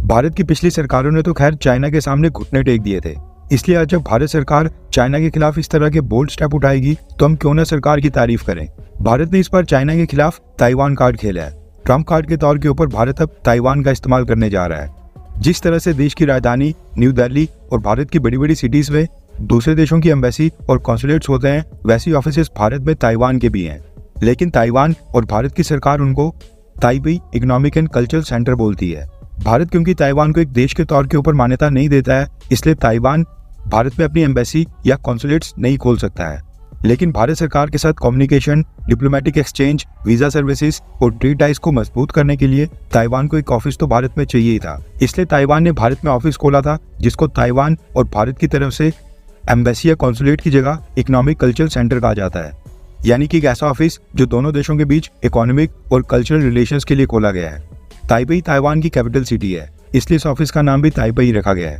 भारत की पिछली सरकारों ने तो खैर चाइना के सामने घुटने टेक दिए थे, इसलिए आज जब भारत सरकार चाइना के खिलाफ इस तरह के बोल्ड स्टेप उठाएगी तो हम क्यों ना सरकार की तारीफ करें। भारत ने इस बार चाइना के खिलाफ ताइवान कार्ड खेला है। ट्रम्प कार्ड के तौर के ऊपर भारत अब ताइवान का इस्तेमाल करने जा रहा है। जिस तरह से देश की राजधानी न्यू दिल्ली और भारत की बड़ी बड़ी सिटीज में दूसरे देशों की एम्बेसी और कॉन्सुलेट्स होते हैं, वैसी ऑफिसेस भारत में ताइवान के भी हैं। लेकिन ताइवान और भारत की सरकार उनको ताइबेई इकोनॉमिक एंड कल्चरल सेंटर बोलती है। भारत क्योंकि ताइवान को एक देश के तौर के ऊपर मान्यता नहीं देता है, इसलिए ताइवान भारत में अपनी एम्बेसी या कॉन्सुलेट्स नहीं खोल सकता है। लेकिन भारत सरकार के साथ communication, diplomatic exchange, visa services और ट्रेड टाइज को मजबूत करने के लिए ताइवान को एक ऑफिस तो भारत में चाहिए ही था। इसलिए ताइवान ने भारत में ऑफिस खोला था, जिसको ताइवान और भारत की तरफ से एम्बेसी या कॉन्सुलेट की जगह इकोनॉमिक कल्चरल सेंटर कहा जाता है। यानी कि एक ऐसा ऑफिस जो दोनों देशों के बीच इकोनॉमिक और कल्चरल रिलेशंस के लिए खोला गया है। ताइबेई ताइवान की कैपिटल सिटी है, इसलिए इस ऑफिस का नाम भी ताइबेई रखा गया है।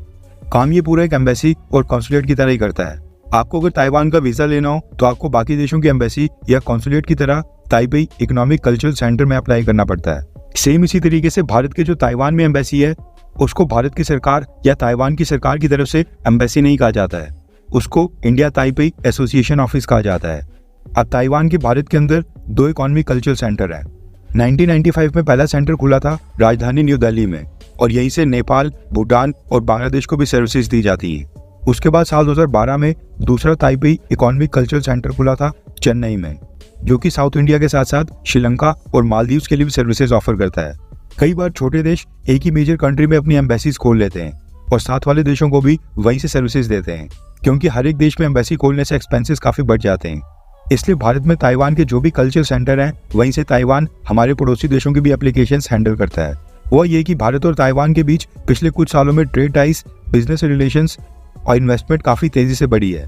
काम ये पूरा एक एम्बेसी और कॉन्सुलेट की तरह ही करता है। आपको अगर ताइवान का वीजा लेना हो तो आपको बाकी देशों की एम्बेसी या कॉन्सुलेट की तरह ताइबेई इकोनॉमिक कल्चरल सेंटर में अप्लाई करना पड़ता है। सेम इसी तरीके से भारत के जो ताइवान में एम्बेसी है, उसको भारत की सरकार या ताइवान की सरकार की तरफ से एम्बेसी नहीं कहा जाता है, उसको इंडिया ताइबेई एसोसिएशन ऑफिस कहा जाता है। अब ताइवान के भारत के अंदर 2 इकोनॉमिक कल्चरल सेंटर है। 1995 में पहला सेंटर खुला था राजधानी न्यू दिल्ली में, और यहीं से नेपाल, भूटान और बांग्लादेश को भी सर्विसेज दी जाती है। उसके बाद साल 2012 में दूसरा ताइबेई इकोनॉमिक कल्चरल सेंटर खुला था चेन्नई में, जो कि साउथ इंडिया के साथ साथ श्रीलंका और मालदीव्स के लिए भी सर्विसेज ऑफर करता है। कई बार छोटे देश एक ही मेजर कंट्री में अपनी एम्बेसीज खोल लेते हैं और साथ वाले देशों को भी वहीं से सर्विसेज देते हैं, क्योंकि हर एक देश में एम्बेसी खोलने से एक्सपेंसेस काफी बढ़ जाते हैं। इसलिए भारत में ताइवान के जो भी कल्चरल सेंटर हैं, वहीं से ताइवान हमारे पड़ोसी देशों की भी एप्लीकेशंस हैंडल करता है। वो ये कि भारत और ताइवान के बीच पिछले कुछ सालों में ट्रेड टाइज, बिजनेस रिलेशंस और इन्वेस्टमेंट काफी तेजी से बढ़ी है।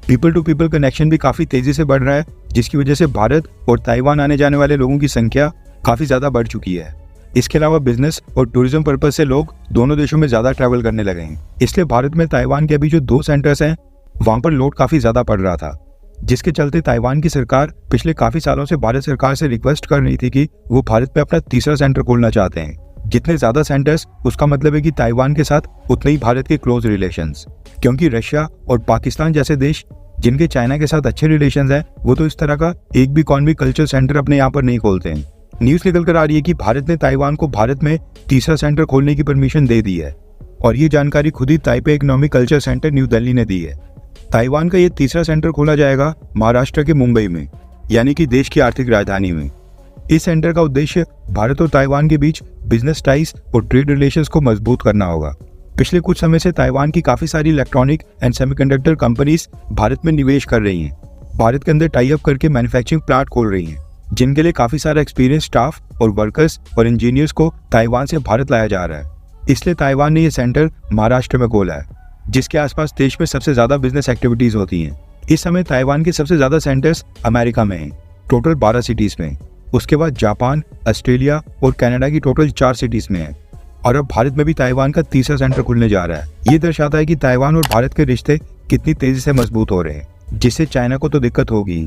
पीपल टू पीपल कनेक्शन भी काफी तेजी से बढ़ रहा है, जिसकी वजह से भारत और ताइवान आने जाने वाले लोगों की संख्या काफी ज्यादा बढ़ चुकी है। इसके अलावा बिजनेस और टूरिज्म पर्पज से लोग दोनों देशों में ज्यादा ट्रैवल करने लगे हैं। इसलिए भारत में ताइवान के अभी जो 2 सेंटर्स हैं, वहां पर लोड काफी ज्यादा पड़ रहा था, जिसके चलते ताइवान की सरकार पिछले काफी सालों से भारत सरकार से रिक्वेस्ट कर रही थी कि वो भारत में अपना तीसरा सेंटर खोलना चाहते हैं। जितने ज्यादा सेंटर्स, उसका मतलब है कि ताइवान के साथ उतने ही भारत के क्लोज रिलेशंस, क्योंकि रशिया और पाकिस्तान जैसे देश जिनके चाइना के साथ अच्छे रिलेशंस हैं, वो तो इस तरह का एक भी इकोनॉमिक कल्चरल सेंटर अपने यहाँ पर नहीं खोलते हैं। न्यूज निकल कर आ रही है कि भारत ने ताइवान को भारत में तीसरा सेंटर खोलने की परमिशन दे दी है, और ये जानकारी खुद ही Taipei economic cultural centre New Delhi ने दी है। ताइवान का ये तीसरा सेंटर खोला जाएगा महाराष्ट्र के मुंबई में, यानी कि देश की आर्थिक राजधानी में। इस सेंटर का उद्देश्य भारत और ताइवान के बीच बिजनेस टाइज और ट्रेड रिलेशंस को मजबूत करना होगा। पिछले कुछ समय से ताइवान की काफी सारी electronic and semiconductor companies Bharat में निवेश कर रही हैं, भारत के अंदर टाई अप करके मैन्युफैक्चरिंग प्लांट खोल रही हैं, जिनके लिए काफी सारा एक्सपीरियंस स्टाफ और वर्कर्स और इंजीनियर्स को ताइवान से भारत लाया जा रहा है। इसलिए ताइवान ने यह सेंटर महाराष्ट्र में खोला है, जिसके आसपास देश में सबसे ज्यादा बिजनेस एक्टिविटीज होती हैं। इस समय ताइवान के सबसे ज्यादा सेंटर्स अमेरिका में हैं, टोटल 12 सिटीज में। उसके बाद जापान, ऑस्ट्रेलिया और कनाडा की टोटल 4 सिटीज में है, और अब भारत में भी ताइवान का तीसरा सेंटर खुलने जा रहा है। ये दर्शाता है कि ताइवान और भारत के रिश्ते कितनी तेजी से मजबूत हो रहे हैं, जिससे चाइना को तो दिक्कत होगी।